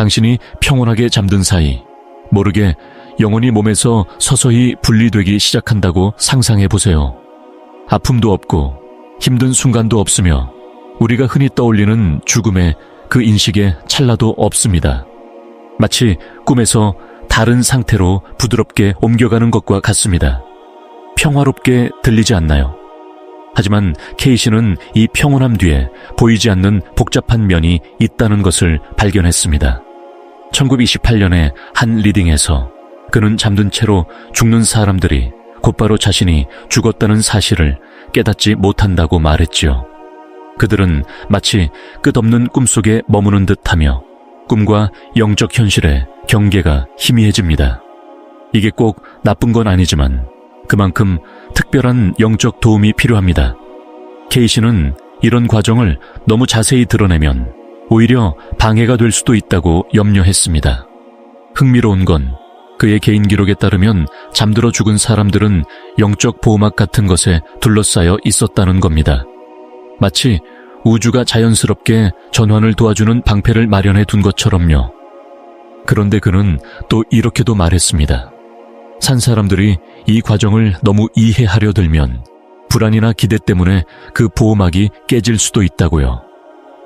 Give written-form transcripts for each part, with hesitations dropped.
당신이 평온하게 잠든 사이 모르게 영혼이 몸에서 서서히 분리되기 시작한다고 상상해 보세요. 아픔도 없고 힘든 순간도 없으며 우리가 흔히 떠올리는 죽음의 그 인식에 찰나도 없습니다. 마치 꿈에서 다른 상태로 부드럽게 옮겨가는 것과 같습니다. 평화롭게 들리지 않나요? 하지만 케이시는 이 평온함 뒤에 보이지 않는 복잡한 면이 있다는 것을 발견했습니다. 1928년에 한 리딩에서 그는 잠든 채로 죽는 사람들이 곧바로 자신이 죽었다는 사실을 깨닫지 못한다고 말했지요. 그들은 마치 끝없는 꿈속에 머무는 듯하며 꿈과 영적 현실의 경계가 희미해집니다. 이게 꼭 나쁜 건 아니지만 그만큼 특별한 영적 도움이 필요합니다. 케이시는 이런 과정을 너무 자세히 드러내면 오히려 방해가 될 수도 있다고 염려했습니다. 흥미로운 건 그의 개인 기록에 따르면 잠들어 죽은 사람들은 영적 보호막 같은 것에 둘러싸여 있었다는 겁니다. 마치 우주가 자연스럽게 전환을 도와주는 방패를 마련해 둔 것처럼요. 그런데 그는 또 이렇게도 말했습니다. 산 사람들이 이 과정을 너무 이해하려 들면 불안이나 기대 때문에 그 보호막이 깨질 수도 있다고요.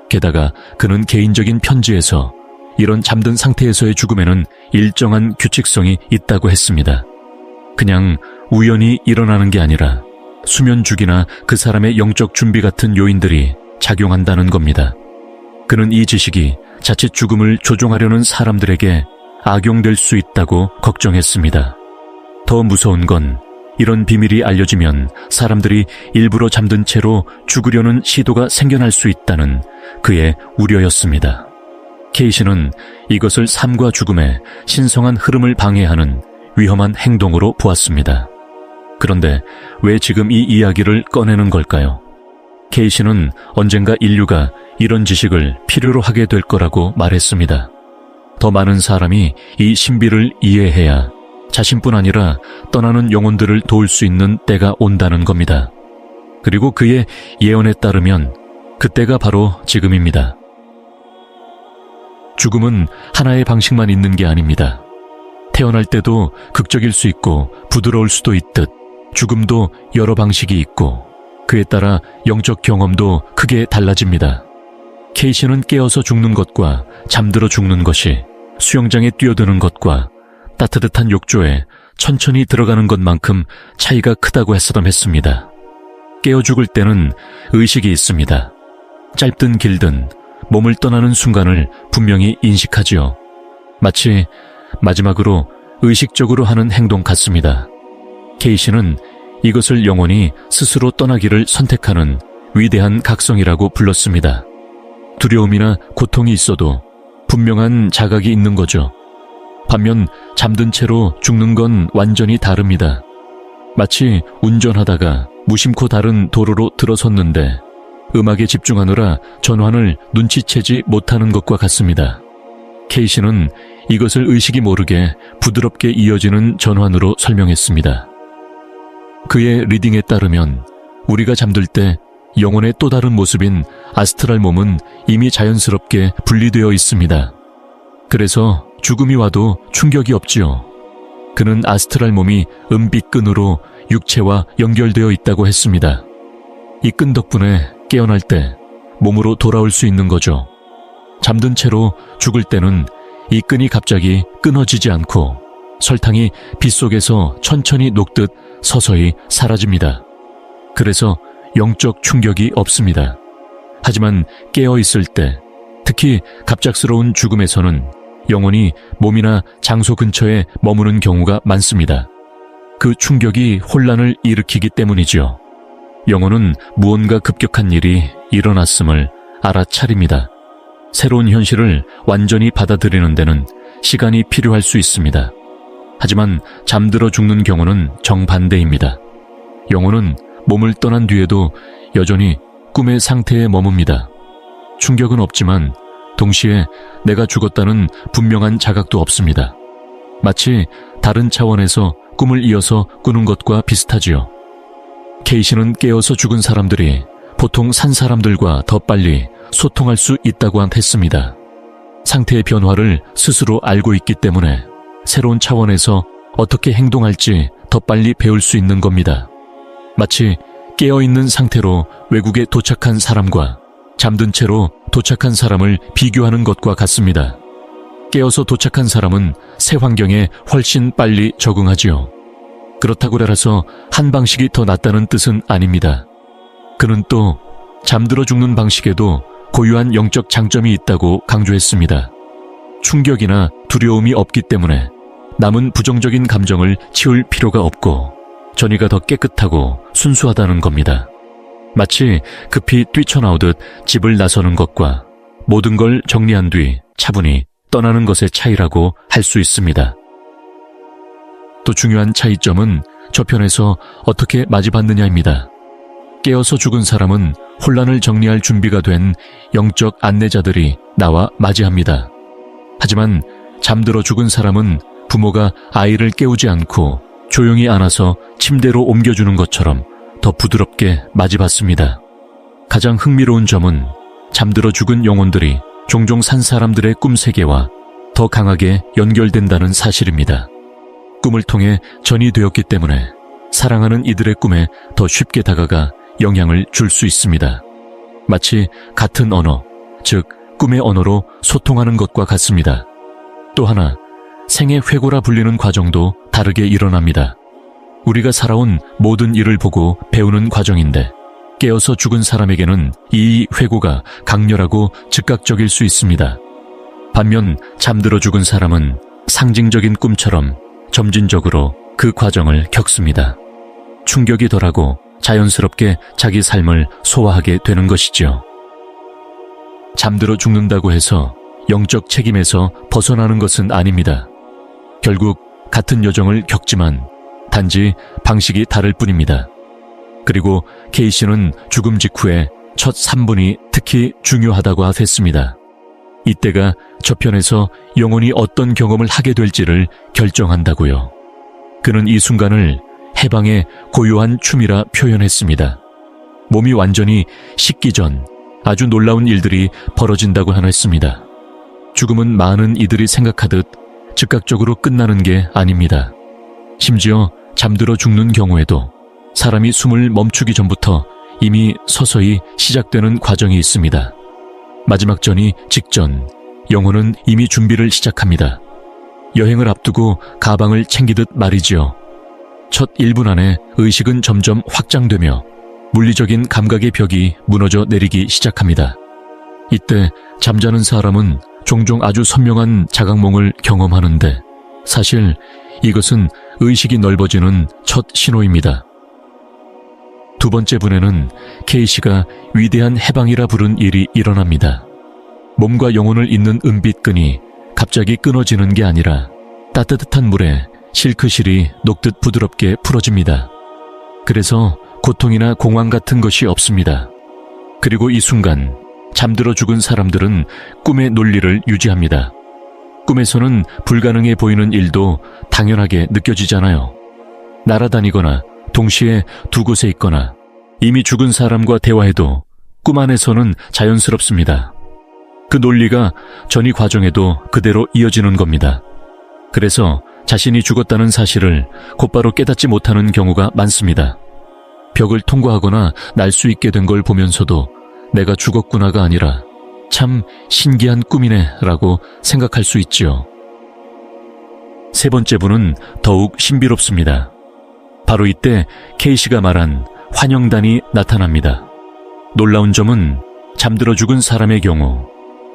게다가 그는 개인적인 편지에서 이런 잠든 상태에서의 죽음에는 일정한 규칙성이 있다고 했습니다. 그냥 우연히 일어나는 게 아니라 수면 주기나 그 사람의 영적 준비 같은 요인들이 작용한다는 겁니다. 그는 이 지식이 자칫 죽음을 조종하려는 사람들에게 악용될 수 있다고 걱정했습니다. 더 무서운 건 이런 비밀이 알려지면 사람들이 일부러 잠든 채로 죽으려는 시도가 생겨날 수 있다는 그의 우려였습니다. 케이시는 이것을 삶과 죽음의 신성한 흐름을 방해하는 위험한 행동으로 보았습니다. 그런데 왜 지금 이 이야기를 꺼내는 걸까요? 케이시는 언젠가 인류가 이런 지식을 필요로 하게 될 거라고 말했습니다. 더 많은 사람이 이 신비를 이해해야 자신뿐 아니라 떠나는 영혼들을 도울 수 있는 때가 온다는 겁니다. 그리고 그의 예언에 따르면 그때가 바로 지금입니다. 죽음은 하나의 방식만 있는 게 아닙니다. 태어날 때도 극적일 수 있고 부드러울 수도 있듯 죽음도 여러 방식이 있고 그에 따라 영적 경험도 크게 달라집니다. 케이시는 깨어서 죽는 것과 잠들어 죽는 것이 수영장에 뛰어드는 것과 따뜻한 욕조에 천천히 들어가는 것만큼 차이가 크다고 했습니다. 깨어 죽을 때는 의식이 있습니다. 짧든 길든 몸을 떠나는 순간을 분명히 인식하지요. 마치 마지막으로 의식적으로 하는 행동 같습니다. 케이시는 이것을 영혼이 스스로 떠나기를 선택하는 위대한 각성이라고 불렀습니다. 두려움이나 고통이 있어도 분명한 자각이 있는 거죠. 반면 잠든 채로 죽는 건 완전히 다릅니다. 마치 운전하다가 무심코 다른 도로로 들어섰는데 음악에 집중하느라 전환을 눈치채지 못하는 것과 같습니다. 케이시는 이것을 의식이 모르게 부드럽게 이어지는 전환으로 설명했습니다. 그의 리딩에 따르면 우리가 잠들 때 영혼의 또 다른 모습인 아스트랄 몸은 이미 자연스럽게 분리되어 있습니다. 그래서 죽음이 와도 충격이 없지요. 그는 아스트랄 몸이 은빛 끈으로 육체와 연결되어 있다고 했습니다. 이 끈 덕분에 깨어날 때 몸으로 돌아올 수 있는 거죠. 잠든 채로 죽을 때는 이 끈이 갑자기 끊어지지 않고 설탕이 빛 속에서 천천히 녹듯 서서히 사라집니다. 그래서 영적 충격이 없습니다. 하지만 깨어 있을 때, 특히 갑작스러운 죽음에서는 영혼이 몸이나 장소 근처에 머무는 경우가 많습니다. 그 충격이 혼란을 일으키기 때문이지요. 영혼은 무언가 급격한 일이 일어났음을 알아차립니다. 새로운 현실을 완전히 받아들이는 데는 시간이 필요할 수 있습니다. 하지만 잠들어 죽는 경우는 정반대입니다. 영혼은 몸을 떠난 뒤에도 여전히 꿈의 상태에 머뭅니다. 충격은 없지만 동시에 내가 죽었다는 분명한 자각도 없습니다. 마치 다른 차원에서 꿈을 이어서 꾸는 것과 비슷하지요. 케이시는 깨어서 죽은 사람들이 보통 산 사람들과 더 빨리 소통할 수 있다고 했습니다. 상태의 변화를 스스로 알고 있기 때문에 새로운 차원에서 어떻게 행동할지 더 빨리 배울 수 있는 겁니다. 마치 깨어있는 상태로 외국에 도착한 사람과 잠든 채로 도착한 사람을 비교하는 것과 같습니다. 깨어서 도착한 사람은 새 환경에 훨씬 빨리 적응하지요. 그렇다고 해서 한 방식이 더 낫다는 뜻은 아닙니다. 그는 또 잠들어 죽는 방식에도 고유한 영적 장점이 있다고 강조했습니다. 충격이나 두려움이 없기 때문에 남은 부정적인 감정을 치울 필요가 없고 전이가 더 깨끗하고 순수하다는 겁니다. 마치 급히 뛰쳐나오듯 집을 나서는 것과 모든 걸 정리한 뒤 차분히 떠나는 것의 차이라고 할 수 있습니다. 또 중요한 차이점은 저편에서 어떻게 맞이받느냐입니다. 깨어서 죽은 사람은 혼란을 정리할 준비가 된 영적 안내자들이 나와 맞이합니다. 하지만 잠들어 죽은 사람은 부모가 아이를 깨우지 않고 조용히 안아서 침대로 옮겨주는 것처럼 더 부드럽게 맞이받습니다. 가장 흥미로운 점은 잠들어 죽은 영혼들이 종종 산 사람들의 꿈 세계와 더 강하게 연결된다는 사실입니다. 꿈을 통해 전이 되었기 때문에 사랑하는 이들의 꿈에 더 쉽게 다가가 영향을 줄 수 있습니다. 마치 같은 언어, 즉 꿈의 언어로 소통하는 것과 같습니다. 또 하나, 생의 회고라 불리는 과정도 다르게 일어납니다. 우리가 살아온 모든 일을 보고 배우는 과정인데 깨어서 죽은 사람에게는 이 회고가 강렬하고 즉각적일 수 있습니다. 반면 잠들어 죽은 사람은 상징적인 꿈처럼 점진적으로 그 과정을 겪습니다. 충격이 덜하고 자연스럽게 자기 삶을 소화하게 되는 것이죠. 잠들어 죽는다고 해서 영적 책임에서 벗어나는 것은 아닙니다. 결국 같은 여정을 겪지만 단지 방식이 다를 뿐입니다. 그리고 K씨는 죽음 직후에 첫 3분이 특히 중요하다고 했습니다. 이때가 저편에서 영혼이 어떤 경험을 하게 될지를 결정한다고요. 그는 이 순간을 해방의 고요한 춤이라 표현했습니다. 몸이 완전히 식기 전 아주 놀라운 일들이 벌어진다고 했습니다. 죽음은 많은 이들이 생각하듯 즉각적으로 끝나는 게 아닙니다. 심지어 잠들어 죽는 경우에도 사람이 숨을 멈추기 전부터 이미 서서히 시작되는 과정이 있습니다. 마지막 전이 직전, 영혼은 이미 준비를 시작합니다. 여행을 앞두고 가방을 챙기듯 말이지요. 첫 1분 안에 의식은 점점 확장되며 물리적인 감각의 벽이 무너져 내리기 시작합니다. 이때 잠자는 사람은 종종 아주 선명한 자각몽을 경험하는데 사실 이것은 의식이 넓어지는 첫 신호입니다. 두 번째 분에는 K씨가 위대한 해방이라 부른 일이 일어납니다. 몸과 영혼을 잇는 은빛끈이 갑자기 끊어지는 게 아니라 따뜻한 물에 실크실이 녹듯 부드럽게 풀어집니다. 그래서 고통이나 공황 같은 것이 없습니다. 그리고 이 순간 잠들어 죽은 사람들은 꿈의 논리를 유지합니다. 꿈에서는 불가능해 보이는 일도 당연하게 느껴지잖아요. 날아다니거나 동시에 두 곳에 있거나 이미 죽은 사람과 대화해도 꿈 안에서는 자연스럽습니다. 그 논리가 전이 과정에도 그대로 이어지는 겁니다. 그래서 자신이 죽었다는 사실을 곧바로 깨닫지 못하는 경우가 많습니다. 벽을 통과하거나 날 수 있게 된 걸 보면서도 내가 죽었구나가 아니라 참 신기한 꿈이네 라고 생각할 수 있지요. 세 번째 분은 더욱 신비롭습니다. 바로 이때 K씨가 말한 환영단이 나타납니다. 놀라운 점은 잠들어 죽은 사람의 경우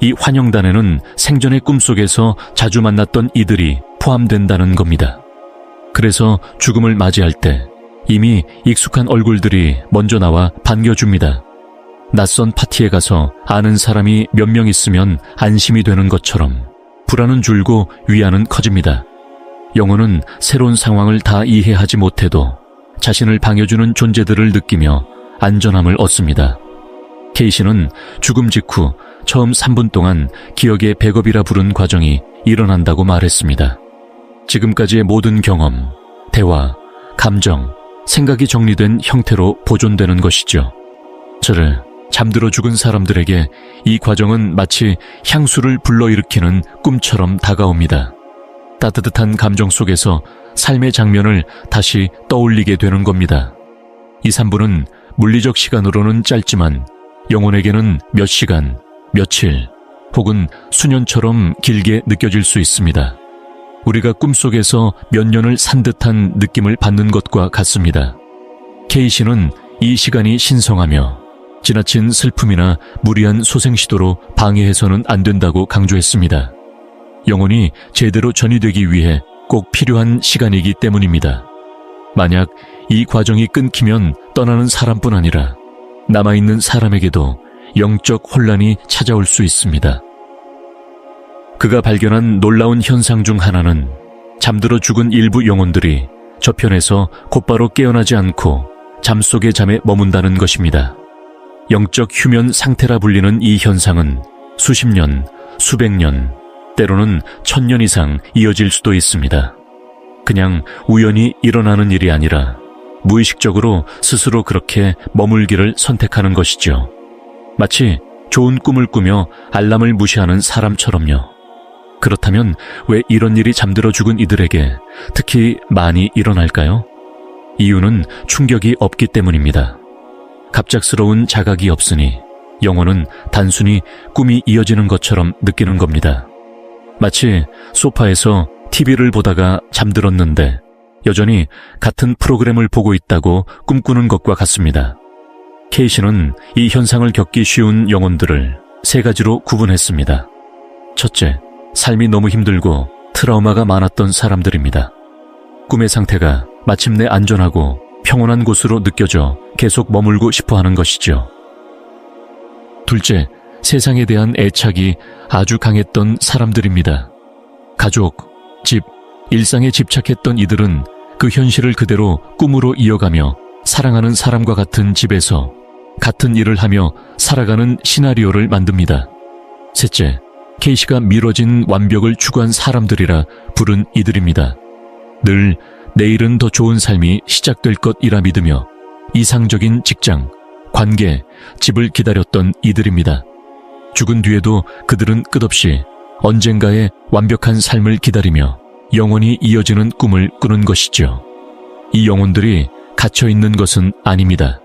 이 환영단에는 생전의 꿈속에서 자주 만났던 이들이 포함된다는 겁니다. 그래서 죽음을 맞이할 때 이미 익숙한 얼굴들이 먼저 나와 반겨줍니다. 낯선 파티에 가서 아는 사람이 몇 명 있으면 안심이 되는 것처럼 불안은 줄고 위안은 커집니다. 영혼은 새로운 상황을 다 이해하지 못해도 자신을 방해주는 존재들을 느끼며 안전함을 얻습니다. K씨는 죽음 직후 처음 3분 동안 기억의 백업이라 부른 과정이 일어난다고 말했습니다. 지금까지의 모든 경험, 대화, 감정, 생각이 정리된 형태로 보존되는 것이죠. 저를 잠들어 죽은 사람들에게 이 과정은 마치 향수를 불러일으키는 꿈처럼 다가옵니다. 따뜻한 감정 속에서 삶의 장면을 다시 떠올리게 되는 겁니다. 이 3분은 물리적 시간으로는 짧지만 영혼에게는 몇 시간, 며칠, 혹은 수년처럼 길게 느껴질 수 있습니다. 우리가 꿈속에서 몇 년을 산 듯한 느낌을 받는 것과 같습니다. K씨는 이 시간이 신성하며 지나친 슬픔이나 무리한 소생시도로 방해해서는 안 된다고 강조했습니다. 영혼이 제대로 전이되기 위해 꼭 필요한 시간이기 때문입니다. 만약 이 과정이 끊기면 떠나는 사람뿐 아니라 남아있는 사람에게도 영적 혼란이 찾아올 수 있습니다. 그가 발견한 놀라운 현상 중 하나는 잠들어 죽은 일부 영혼들이 저편에서 곧바로 깨어나지 않고 잠속의 잠에 머문다는 것입니다. 영적 휴면 상태라 불리는 이 현상은 수십 년, 수백 년, 때로는 1000년 이상 이어질 수도 있습니다. 그냥 우연히 일어나는 일이 아니라 무의식적으로 스스로 그렇게 머물기를 선택하는 것이죠. 마치 좋은 꿈을 꾸며 알람을 무시하는 사람처럼요. 그렇다면 왜 이런 일이 잠들어 죽은 이들에게 특히 많이 일어날까요? 이유는 충격이 없기 때문입니다. 갑작스러운 자각이 없으니 영혼은 단순히 꿈이 이어지는 것처럼 느끼는 겁니다. 마치 소파에서 TV를 보다가 잠들었는데 여전히 같은 프로그램을 보고 있다고 꿈꾸는 것과 같습니다. K씨는 이 현상을 겪기 쉬운 영혼들을 3가지로 구분했습니다. 첫째, 삶이 너무 힘들고 트라우마가 많았던 사람들입니다. 꿈의 상태가 마침내 안전하고 평온한 곳으로 느껴져 계속 머물고 싶어하는 것이죠. 둘째, 세상에 대한 애착이 아주 강했던 사람들입니다. 가족, 집, 일상에 집착했던 이들은 그 현실을 그대로 꿈으로 이어가며 사랑하는 사람과 같은 집에서 같은 일을 하며 살아가는 시나리오를 만듭니다. 셋째, K씨가 미뤄진 완벽을 추구한 사람들이라 부른 이들입니다. 늘 내일은 더 좋은 삶이 시작될 것이라 믿으며 이상적인 직장, 관계, 집을 기다렸던 이들입니다. 죽은 뒤에도 그들은 끝없이 언젠가의 완벽한 삶을 기다리며 영원히 이어지는 꿈을 꾸는 것이죠. 이 영혼들이 갇혀있는 것은 아닙니다.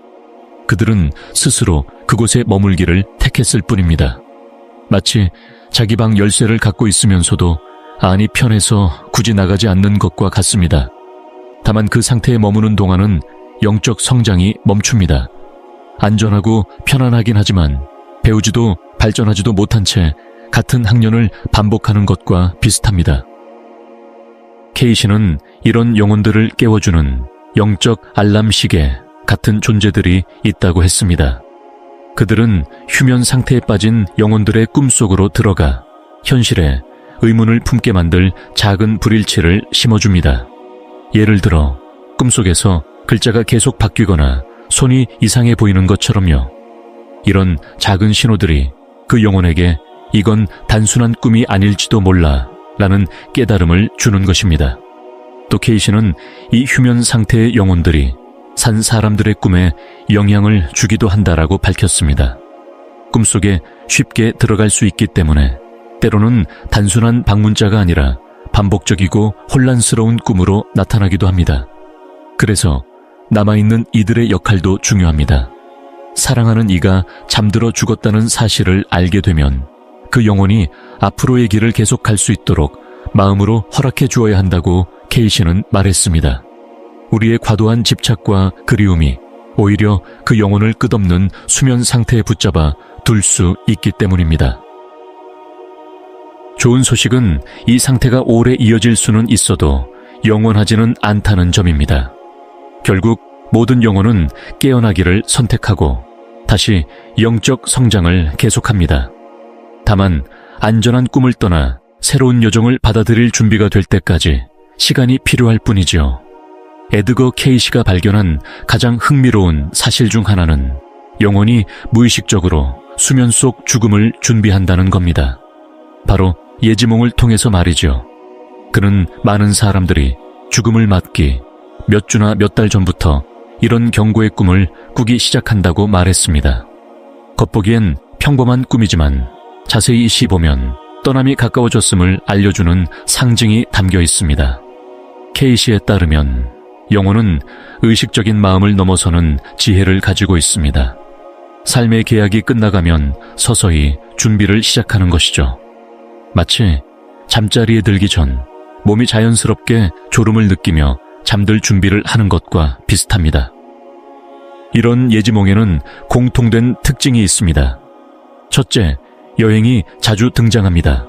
그들은 스스로 그곳에 머물기를 택했을 뿐입니다. 마치 자기 방 열쇠를 갖고 있으면서도 안이 편해서 굳이 나가지 않는 것과 같습니다. 다만 그 상태에 머무는 동안은 영적 성장이 멈춥니다. 안전하고 편안하긴 하지만 배우지도 발전하지도 못한 채 같은 학년을 반복하는 것과 비슷합니다. K씨는 이런 영혼들을 깨워주는 영적 알람 시계 같은 존재들이 있다고 했습니다. 그들은 휴면 상태에 빠진 영혼들의 꿈속으로 들어가 현실에 의문을 품게 만들 작은 불일치를 심어줍니다. 예를 들어 꿈속에서 글자가 계속 바뀌거나 손이 이상해 보이는 것처럼요. 이런 작은 신호들이 그 영혼에게 이건 단순한 꿈이 아닐지도 몰라 라는 깨달음을 주는 것입니다. 또 K씨는 이 휴면 상태의 영혼들이 산 사람들의 꿈에 영향을 주기도 한다라고 밝혔습니다. 꿈속에 쉽게 들어갈 수 있기 때문에 때로는 단순한 방문자가 아니라 반복적이고 혼란스러운 꿈으로 나타나기도 합니다. 그래서 남아있는 이들의 역할도 중요합니다. 사랑하는 이가 잠들어 죽었다는 사실을 알게 되면 그 영혼이 앞으로의 길을 계속 갈 수 있도록 마음으로 허락해 주어야 한다고 K씨는 말했습니다. 우리의 과도한 집착과 그리움이 오히려 그 영혼을 끝없는 수면 상태에 붙잡아 둘 수 있기 때문입니다. 좋은 소식은 이 상태가 오래 이어질 수는 있어도 영원하지는 않다는 점입니다. 결국 모든 영혼은 깨어나기를 선택하고 다시 영적 성장을 계속합니다. 다만 안전한 꿈을 떠나 새로운 여정을 받아들일 준비가 될 때까지 시간이 필요할 뿐이죠. 에드거 K씨가 발견한 가장 흥미로운 사실 중 하나는 영혼이 무의식적으로 수면 속 죽음을 준비한다는 겁니다. 바로 예지몽을 통해서 말이죠. 그는 많은 사람들이 죽음을 맞기 몇 주나 몇 달 전부터 이런 경고의 꿈을 꾸기 시작한다고 말했습니다. 겉보기엔 평범한 꿈이지만 자세히 씹어보면 떠남이 가까워졌음을 알려주는 상징이 담겨 있습니다. 케이시에 따르면 영혼은 의식적인 마음을 넘어서는 지혜를 가지고 있습니다. 삶의 계약이 끝나가면 서서히 준비를 시작하는 것이죠. 마치 잠자리에 들기 전 몸이 자연스럽게 졸음을 느끼며 잠들 준비를 하는 것과 비슷합니다. 이런 예지몽에는 공통된 특징이 있습니다. 첫째, 여행이 자주 등장합니다.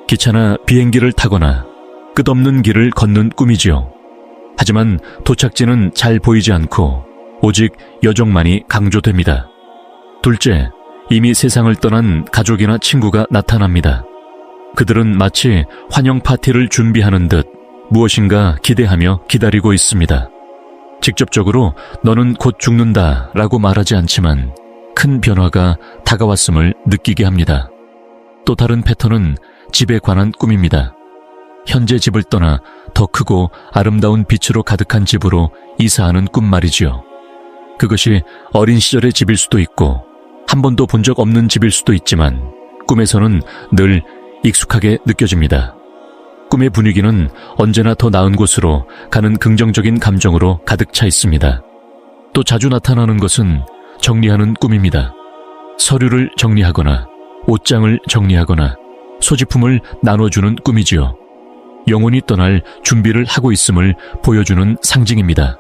기차나 비행기를 타거나 끝없는 길을 걷는 꿈이지요. 하지만 도착지는 잘 보이지 않고 오직 여정만이 강조됩니다. 둘째, 이미 세상을 떠난 가족이나 친구가 나타납니다. 그들은 마치 환영 파티를 준비하는 듯 무엇인가 기대하며 기다리고 있습니다. 직접적으로 너는 곧 죽는다 라고 말하지 않지만 큰 변화가 다가왔음을 느끼게 합니다. 또 다른 패턴은 집에 관한 꿈입니다. 현재 집을 떠나 더 크고 아름다운 빛으로 가득한 집으로 이사하는 꿈 말이지요. 그것이 어린 시절의 집일 수도 있고 한 번도 본 적 없는 집일 수도 있지만 꿈에서는 늘 익숙하게 느껴집니다. 꿈의 분위기는 언제나 더 나은 곳으로 가는 긍정적인 감정으로 가득 차 있습니다. 또 자주 나타나는 것은 정리하는 꿈입니다. 서류를 정리하거나 옷장을 정리하거나 소지품을 나눠주는 꿈이지요. 영혼이 떠날 준비를 하고 있음을 보여주는 상징입니다.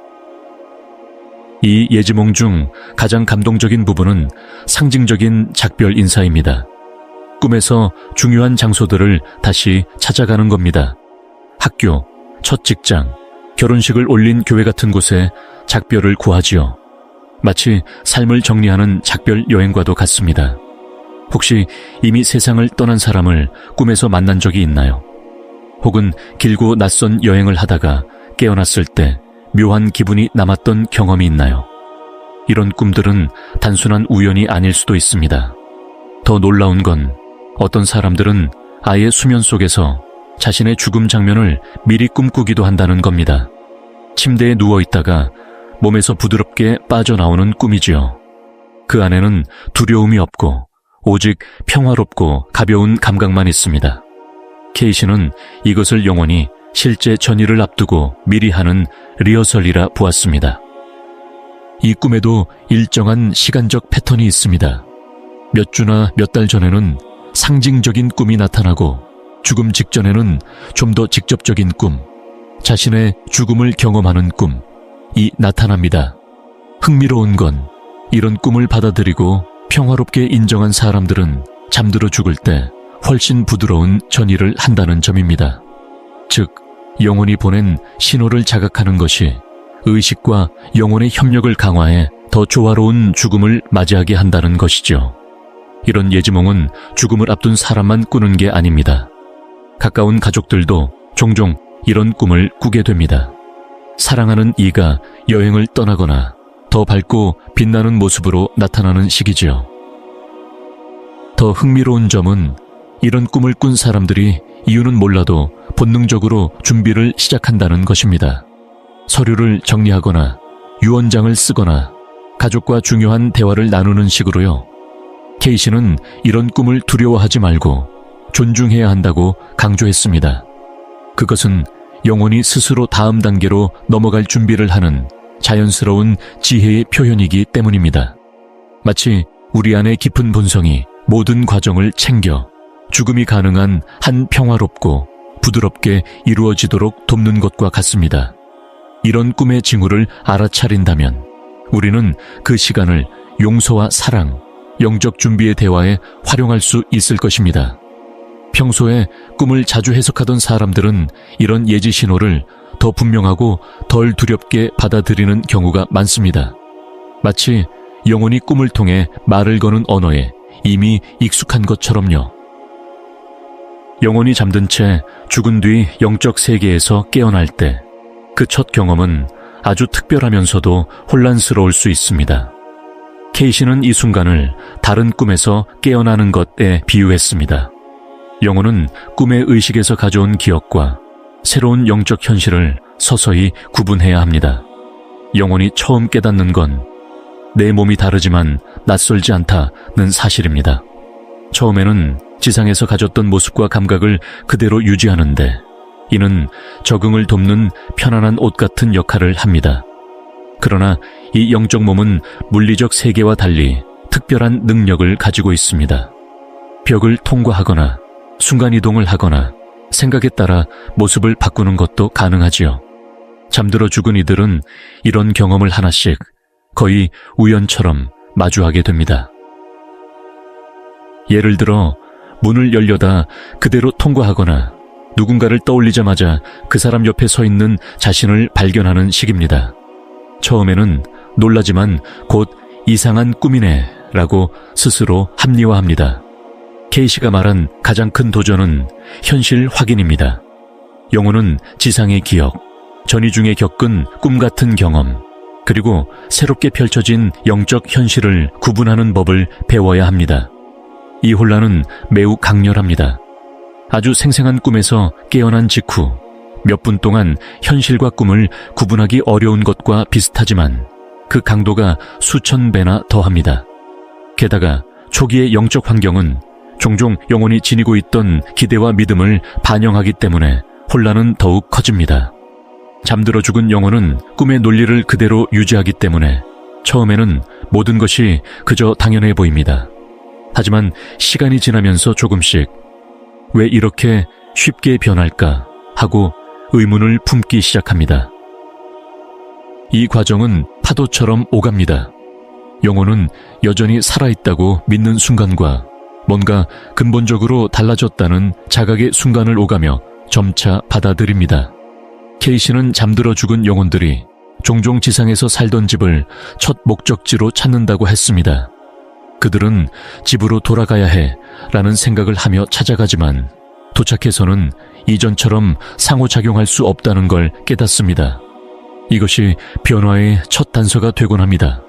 이 예지몽 중 가장 감동적인 부분은 상징적인 작별 인사입니다. 꿈에서 중요한 장소들을 다시 찾아가는 겁니다. 학교, 첫 직장, 결혼식을 올린 교회 같은 곳에 작별을 구하지요. 마치 삶을 정리하는 작별 여행과도 같습니다. 혹시 이미 세상을 떠난 사람을 꿈에서 만난 적이 있나요? 혹은 길고 낯선 여행을 하다가 깨어났을 때 묘한 기분이 남았던 경험이 있나요? 이런 꿈들은 단순한 우연이 아닐 수도 있습니다. 더 놀라운 건 어떤 사람들은 아예 수면 속에서 자신의 죽음 장면을 미리 꿈꾸기도 한다는 겁니다. 침대에 누워있다가 몸에서 부드럽게 빠져나오는 꿈이지요. 그 안에는 두려움이 없고 오직 평화롭고 가벼운 감각만 있습니다. 케이시는 이것을 영혼이 실제 전이를 앞두고 미리 하는 리허설이라 보았습니다. 이 꿈에도 일정한 시간적 패턴이 있습니다. 몇 주나 몇 달 전에는 상징적인 꿈이 나타나고 죽음 직전에는 좀 더 직접적인 꿈, 자신의 죽음을 경험하는 꿈이 나타납니다. 흥미로운 건 이런 꿈을 받아들이고 평화롭게 인정한 사람들은 잠들어 죽을 때 훨씬 부드러운 전이를 한다는 점입니다. 즉, 영혼이 보낸 신호를 자각하는 것이 의식과 영혼의 협력을 강화해 더 조화로운 죽음을 맞이하게 한다는 것이죠. 이런 예지몽은 죽음을 앞둔 사람만 꾸는 게 아닙니다. 가까운 가족들도 종종 이런 꿈을 꾸게 됩니다. 사랑하는 이가 여행을 떠나거나 더 밝고 빛나는 모습으로 나타나는 시기지요. 더 흥미로운 점은 이런 꿈을 꾼 사람들이 이유는 몰라도 본능적으로 준비를 시작한다는 것입니다. 서류를 정리하거나 유언장을 쓰거나 가족과 중요한 대화를 나누는 식으로요. 케이시는 이런 꿈을 두려워하지 말고 존중해야 한다고 강조했습니다. 그것은 영혼이 스스로 다음 단계로 넘어갈 준비를 하는 자연스러운 지혜의 표현이기 때문입니다. 마치 우리 안의 깊은 본성이 모든 과정을 챙겨 죽음이 가능한 한 평화롭고 부드럽게 이루어지도록 돕는 것과 같습니다. 이런 꿈의 징후를 알아차린다면 우리는 그 시간을 용서와 사랑, 영적 준비의 대화에 활용할 수 있을 것입니다. 평소에 꿈을 자주 해석하던 사람들은 이런 예지 신호를 더 분명하고 덜 두렵게 받아들이는 경우가 많습니다. 마치 영혼이 꿈을 통해 말을 거는 언어에 이미 익숙한 것처럼요. 영혼이 잠든 채 죽은 뒤 영적 세계에서 깨어날 때 그 첫 경험은 아주 특별하면서도 혼란스러울 수 있습니다. 케이시는 이 순간을 다른 꿈에서 깨어나는 것에 비유했습니다. 영혼은 꿈의 의식에서 가져온 기억과 새로운 영적 현실을 서서히 구분해야 합니다. 영혼이 처음 깨닫는 건 내 몸이 다르지만 낯설지 않다는 사실입니다. 처음에는 지상에서 가졌던 모습과 감각을 그대로 유지하는데 이는 적응을 돕는 편안한 옷 같은 역할을 합니다. 그러나 이 영적 몸은 물리적 세계와 달리 특별한 능력을 가지고 있습니다. 벽을 통과하거나 순간이동을 하거나 생각에 따라 모습을 바꾸는 것도 가능하지요. 잠들어 죽은 이들은 이런 경험을 하나씩 거의 우연처럼 마주하게 됩니다. 예를 들어 문을 열려다 그대로 통과하거나 누군가를 떠올리자마자 그 사람 옆에 서 있는 자신을 발견하는 시기입니다. 처음에는 놀라지만 곧 이상한 꿈이네 라고 스스로 합리화합니다. 케이시가 말한 가장 큰 도전은 현실 확인입니다. 영혼은 지상의 기억, 전이 중에 겪은 꿈 같은 경험, 그리고 새롭게 펼쳐진 영적 현실을 구분하는 법을 배워야 합니다. 이 혼란은 매우 강렬합니다. 아주 생생한 꿈에서 깨어난 직후 몇 분 동안 현실과 꿈을 구분하기 어려운 것과 비슷하지만 그 강도가 수천 배나 더합니다. 게다가 초기의 영적 환경은 종종 영혼이 지니고 있던 기대와 믿음을 반영하기 때문에 혼란은 더욱 커집니다. 잠들어 죽은 영혼은 꿈의 논리를 그대로 유지하기 때문에 처음에는 모든 것이 그저 당연해 보입니다. 하지만 시간이 지나면서 조금씩 왜 이렇게 쉽게 변할까 하고 의문을 품기 시작합니다. 이 과정은 파도처럼 오갑니다. 영혼은 여전히 살아있다고 믿는 순간과 뭔가 근본적으로 달라졌다는 자각의 순간을 오가며 점차 받아들입니다. 케이시는 잠들어 죽은 영혼들이 종종 지상에서 살던 집을 첫 목적지로 찾는다고 했습니다. 그들은 집으로 돌아가야 해 라는 생각을 하며 찾아가지만 도착해서는 이전처럼 상호작용할 수 없다는 걸 깨닫습니다. 이것이 변화의 첫 단서가 되곤 합니다.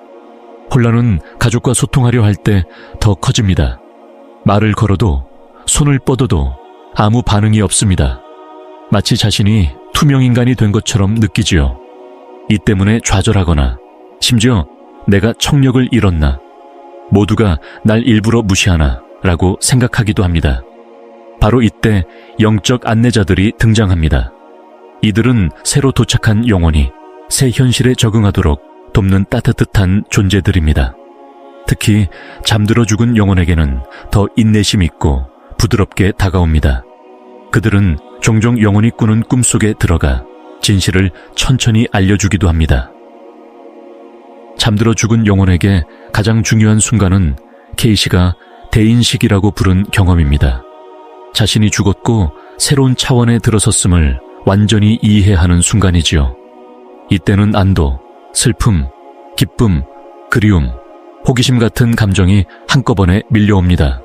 혼란은 가족과 소통하려 할 때 더 커집니다. 말을 걸어도 손을 뻗어도 아무 반응이 없습니다. 마치 자신이 투명인간이 된 것처럼 느끼지요. 이 때문에 좌절하거나 심지어 내가 청력을 잃었나, 모두가 날 일부러 무시하나 라고 생각하기도 합니다. 바로 이때 영적 안내자들이 등장합니다. 이들은 새로 도착한 영혼이 새 현실에 적응하도록 돕는 따뜻한 존재들입니다. 특히 잠들어 죽은 영혼에게는 더 인내심 있고 부드럽게 다가옵니다. 그들은 종종 영혼이 꾸는 꿈속에 들어가 진실을 천천히 알려주기도 합니다. 잠들어 죽은 영혼에게 가장 중요한 순간은 케이시가 대인식이라고 부른 경험입니다. 자신이 죽었고 새로운 차원에 들어섰음을 완전히 이해하는 순간이지요. 이때는 안도, 슬픔, 기쁨, 그리움, 호기심 같은 감정이 한꺼번에 밀려옵니다.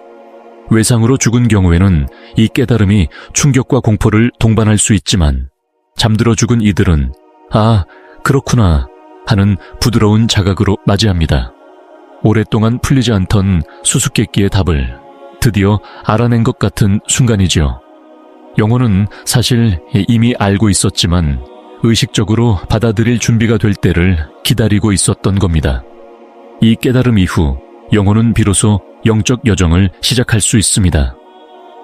외상으로 죽은 경우에는 이 깨달음이 충격과 공포를 동반할 수 있지만 잠들어 죽은 이들은 아, 그렇구나 하는 부드러운 자각으로 맞이합니다. 오랫동안 풀리지 않던 수수께끼의 답을 드디어 알아낸 것 같은 순간이지요. 영혼은 사실 이미 알고 있었지만 의식적으로 받아들일 준비가 될 때를 기다리고 있었던 겁니다. 이 깨달음 이후 영혼은 비로소 영적 여정을 시작할 수 있습니다.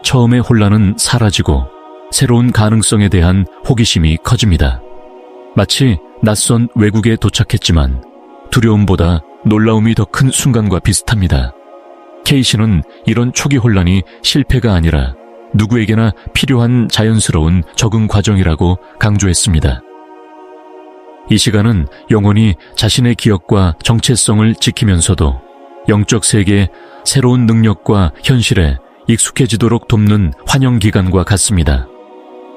처음의 혼란은 사라지고 새로운 가능성에 대한 호기심이 커집니다. 마치 낯선 외국에 도착했지만 두려움보다 놀라움이 더 큰 순간과 비슷합니다. 케이시는 이런 초기 혼란이 실패가 아니라 누구에게나 필요한 자연스러운 적응 과정이라고 강조했습니다. 이 시간은 영혼이 자신의 기억과 정체성을 지키면서도 영적 세계의 새로운 능력과 현실에 익숙해지도록 돕는 환영 기간과 같습니다.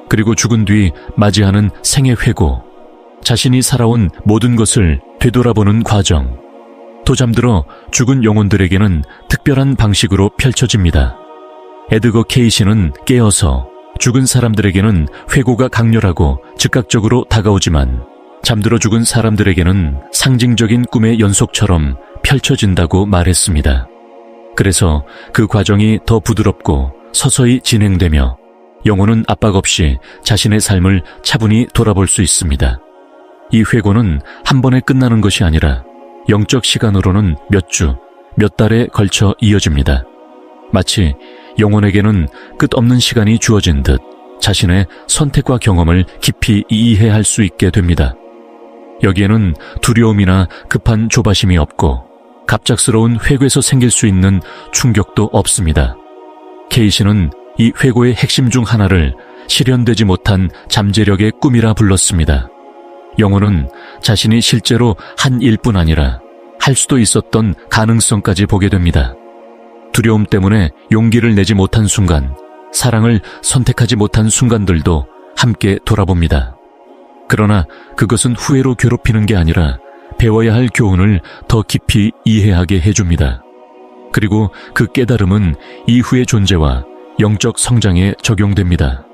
그리고 죽은 뒤 맞이하는 생애 회고, 자신이 살아온 모든 것을 되돌아보는 과정, 또 잠들어 죽은 영혼들에게는 특별한 방식으로 펼쳐집니다. 에드거 케이시는 깨어서 죽은 사람들에게는 회고가 강렬하고 즉각적으로 다가오지만 잠들어 죽은 사람들에게는 상징적인 꿈의 연속처럼 펼쳐진다고 말했습니다. 그래서 그 과정이 더 부드럽고 서서히 진행되며 영혼은 압박 없이 자신의 삶을 차분히 돌아볼 수 있습니다. 이 회고는 한 번에 끝나는 것이 아니라 영적 시간으로는 몇 주, 몇 달에 걸쳐 이어집니다. 마치 영혼에게는 끝없는 시간이 주어진 듯 자신의 선택과 경험을 깊이 이해할 수 있게 됩니다. 여기에는 두려움이나 급한 조바심이 없고 갑작스러운 회고에서 생길 수 있는 충격도 없습니다. 케이시는 이 회고의 핵심 중 하나를 실현되지 못한 잠재력의 꿈이라 불렀습니다. 영혼은 자신이 실제로 한 일뿐 아니라 할 수도 있었던 가능성까지 보게 됩니다. 두려움 때문에 용기를 내지 못한 순간, 사랑을 선택하지 못한 순간들도 함께 돌아봅니다. 그러나 그것은 후회로 괴롭히는 게 아니라 배워야 할 교훈을 더 깊이 이해하게 해줍니다. 그리고 그 깨달음은 이후의 존재와 영적 성장에 적용됩니다.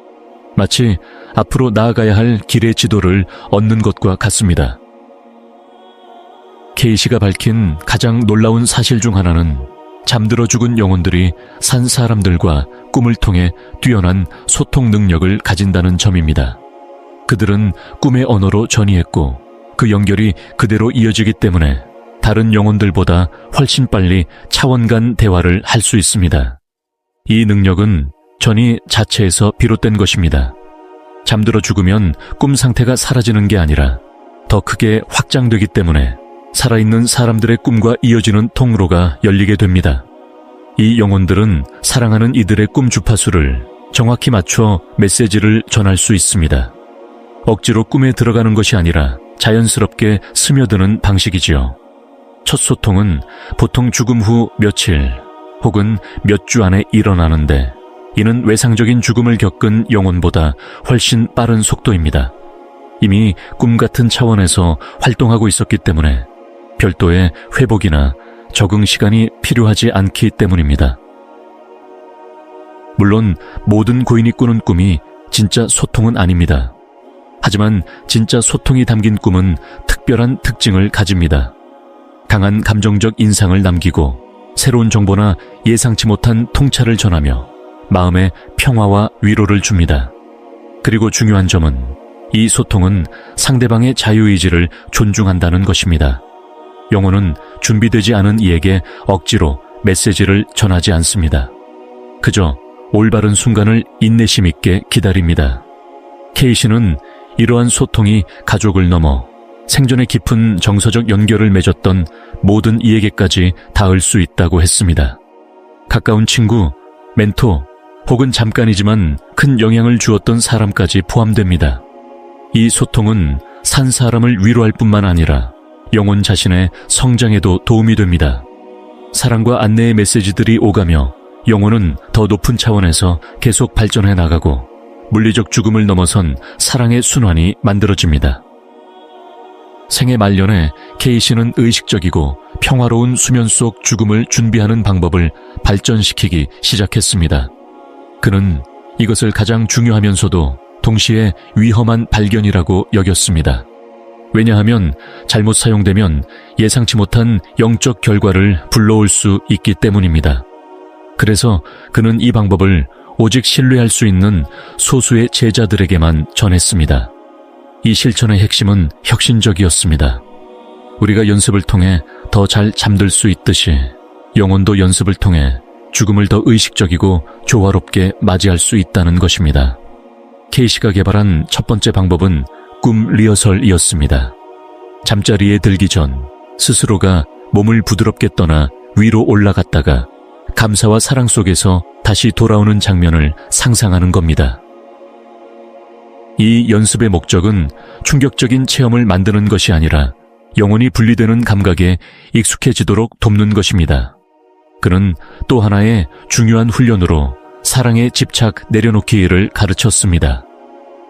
마치 앞으로 나아가야 할 길의 지도를 얻는 것과 같습니다. 케이시가 밝힌 가장 놀라운 사실 중 하나는 잠들어 죽은 영혼들이 산 사람들과 꿈을 통해 뛰어난 소통 능력을 가진다는 점입니다. 그들은 꿈의 언어로 전이했고 그 연결이 그대로 이어지기 때문에 다른 영혼들보다 훨씬 빨리 차원 간 대화를 할 수 있습니다. 이 능력은 전이 자체에서 비롯된 것입니다. 잠들어 죽으면 꿈 상태가 사라지는 게 아니라 더 크게 확장되기 때문에 살아있는 사람들의 꿈과 이어지는 통로가 열리게 됩니다. 이 영혼들은 사랑하는 이들의 꿈 주파수를 정확히 맞춰 메시지를 전할 수 있습니다. 억지로 꿈에 들어가는 것이 아니라 자연스럽게 스며드는 방식이지요. 첫 소통은 보통 죽음 후 며칠 혹은 몇 주 안에 일어나는데 이는 외상적인 죽음을 겪은 영혼보다 훨씬 빠른 속도입니다. 이미 꿈 같은 차원에서 활동하고 있었기 때문에 별도의 회복이나 적응 시간이 필요하지 않기 때문입니다. 물론 모든 고인이 꾸는 꿈이 진짜 소통은 아닙니다. 하지만 진짜 소통이 담긴 꿈은 특별한 특징을 가집니다. 강한 감정적 인상을 남기고 새로운 정보나 예상치 못한 통찰을 전하며 마음의 평화와 위로를 줍니다. 그리고 중요한 점은 이 소통은 상대방의 자유의지를 존중한다는 것입니다. 영혼은 준비되지 않은 이에게 억지로 메시지를 전하지 않습니다. 그저 올바른 순간을 인내심 있게 기다립니다. 케이시는 이러한 소통이 가족을 넘어 생전에 깊은 정서적 연결을 맺었던 모든 이에게까지 닿을 수 있다고 했습니다. 가까운 친구, 멘토, 혹은 잠깐이지만 큰 영향을 주었던 사람까지 포함됩니다. 이 소통은 산 사람을 위로할 뿐만 아니라 영혼 자신의 성장에도 도움이 됩니다. 사랑과 안내의 메시지들이 오가며 영혼은 더 높은 차원에서 계속 발전해 나가고 물리적 죽음을 넘어선 사랑의 순환이 만들어집니다. 생애 말년에 케이시는 의식적이고 평화로운 수면 속 죽음을 준비하는 방법을 발전시키기 시작했습니다. 그는 이것을 가장 중요하면서도 동시에 위험한 발견이라고 여겼습니다. 왜냐하면 잘못 사용되면 예상치 못한 영적 결과를 불러올 수 있기 때문입니다. 그래서 그는 이 방법을 오직 신뢰할 수 있는 소수의 제자들에게만 전했습니다. 이 실천의 핵심은 혁신적이었습니다. 우리가 연습을 통해 더 잘 잠들 수 있듯이 영혼도 연습을 통해 죽음을 더 의식적이고 조화롭게 맞이할 수 있다는 것입니다. 케이시가 개발한 첫 번째 방법은 꿈 리허설이었습니다. 잠자리에 들기 전 스스로가 몸을 부드럽게 떠나 위로 올라갔다가 감사와 사랑 속에서 다시 돌아오는 장면을 상상하는 겁니다. 이 연습의 목적은 충격적인 체험을 만드는 것이 아니라 영혼이 분리되는 감각에 익숙해지도록 돕는 것입니다. 그는 또 하나의 중요한 훈련으로 사랑의 집착 내려놓기를 가르쳤습니다.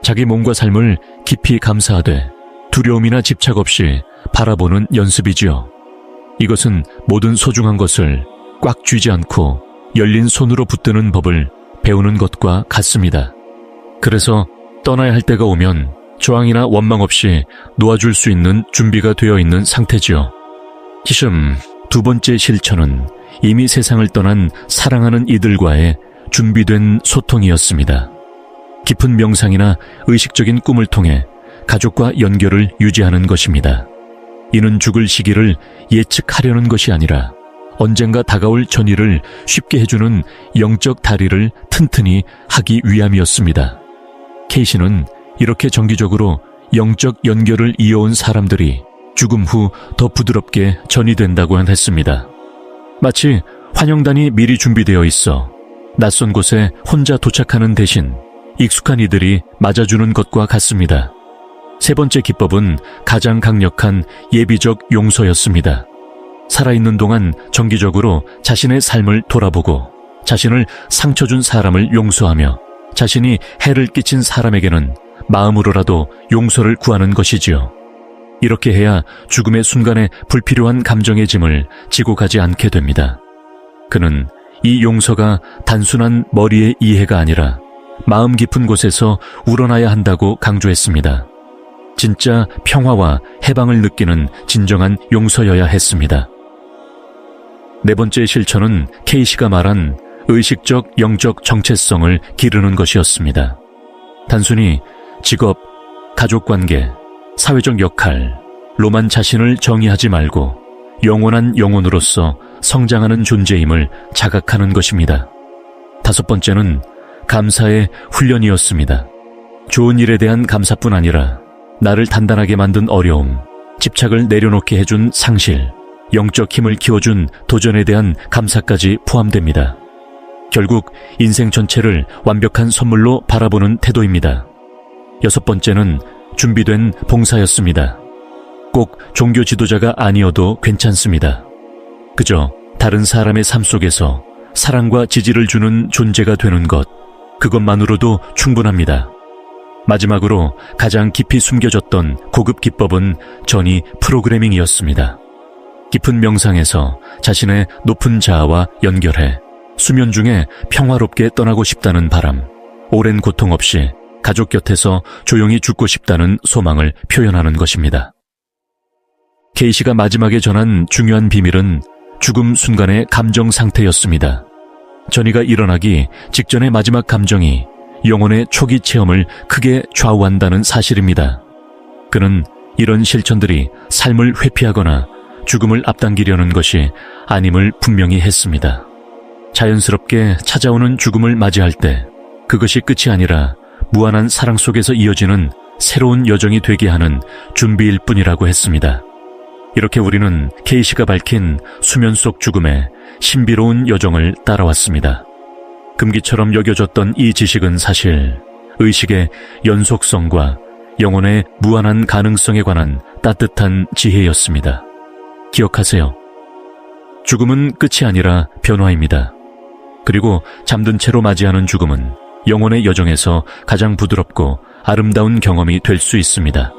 자기 몸과 삶을 깊이 감사하되 두려움이나 집착 없이 바라보는 연습이지요. 이것은 모든 소중한 것을 꽉 쥐지 않고 열린 손으로 붙드는 법을 배우는 것과 같습니다. 그래서 떠나야 할 때가 오면 저항이나 원망 없이 놓아줄 수 있는 준비가 되어 있는 상태지요. 두 번째 실천은 이미 세상을 떠난 사랑하는 이들과의 준비된 소통이었습니다. 깊은 명상이나 의식적인 꿈을 통해 가족과 연결을 유지하는 것입니다. 이는 죽을 시기를 예측하려는 것이 아니라 언젠가 다가올 전일을 쉽게 해주는 영적 다리를 튼튼히 하기 위함이었습니다. 케이시는 이렇게 정기적으로 영적 연결을 이어온 사람들이 죽음 후 더 부드럽게 전이 된다고 했습니다. 마치 환영단이 미리 준비되어 있어 낯선 곳에 혼자 도착하는 대신 익숙한 이들이 맞아주는 것과 같습니다. 세 번째 기법은 가장 강력한 예비적 용서였습니다. 살아있는 동안 정기적으로 자신의 삶을 돌아보고 자신을 상처 준 사람을 용서하며 자신이 해를 끼친 사람에게는 마음으로라도 용서를 구하는 것이지요. 이렇게 해야 죽음의 순간에 불필요한 감정의 짐을 지고 가지 않게 됩니다. 그는 이 용서가 단순한 머리의 이해가 아니라 마음 깊은 곳에서 우러나야 한다고 강조했습니다. 진짜 평화와 해방을 느끼는 진정한 용서여야 했습니다. 네 번째 실천은 케이시가 말한 의식적 영적 정체성을 기르는 것이었습니다. 단순히 직업, 가족관계, 사회적 역할로만 자신을 정의하지 말고 영원한 영혼으로서 성장하는 존재임을 자각하는 것입니다. 다섯 번째는 감사의 훈련이었습니다. 좋은 일에 대한 감사뿐 아니라 나를 단단하게 만든 어려움, 집착을 내려놓게 해준 상실, 영적 힘을 키워준 도전에 대한 감사까지 포함됩니다. 결국 인생 전체를 완벽한 선물로 바라보는 태도입니다. 여섯 번째는 준비된 봉사였습니다. 꼭 종교 지도자가 아니어도 괜찮습니다. 그저 다른 사람의 삶 속에서 사랑과 지지를 주는 존재가 되는 것, 그것만으로도 충분합니다. 마지막으로 가장 깊이 숨겨졌던 고급 기법은 전이 프로그래밍이었습니다. 깊은 명상에서 자신의 높은 자아와 연결해 수면 중에 평화롭게 떠나고 싶다는 바람, 오랜 고통 없이 가족 곁에서 조용히 죽고 싶다는 소망을 표현하는 것입니다. 케이시가 마지막에 전한 중요한 비밀은 죽음 순간의 감정 상태였습니다. 전이가 일어나기 직전의 마지막 감정이 영혼의 초기 체험을 크게 좌우한다는 사실입니다. 그는 이런 실천들이 삶을 회피하거나 죽음을 앞당기려는 것이 아님을 분명히 했습니다. 자연스럽게 찾아오는 죽음을 맞이할 때 그것이 끝이 아니라 무한한 사랑 속에서 이어지는 새로운 여정이 되게 하는 준비일 뿐이라고 했습니다. 이렇게 우리는 케이시가 밝힌 수면 속 죽음의 신비로운 여정을 따라왔습니다. 금기처럼 여겨졌던 이 지식은 사실 의식의 연속성과 영혼의 무한한 가능성에 관한 따뜻한 지혜였습니다. 기억하세요. 죽음은 끝이 아니라 변화입니다. 그리고 잠든 채로 맞이하는 죽음은 영혼의 여정에서 가장 부드럽고 아름다운 경험이 될 수 있습니다.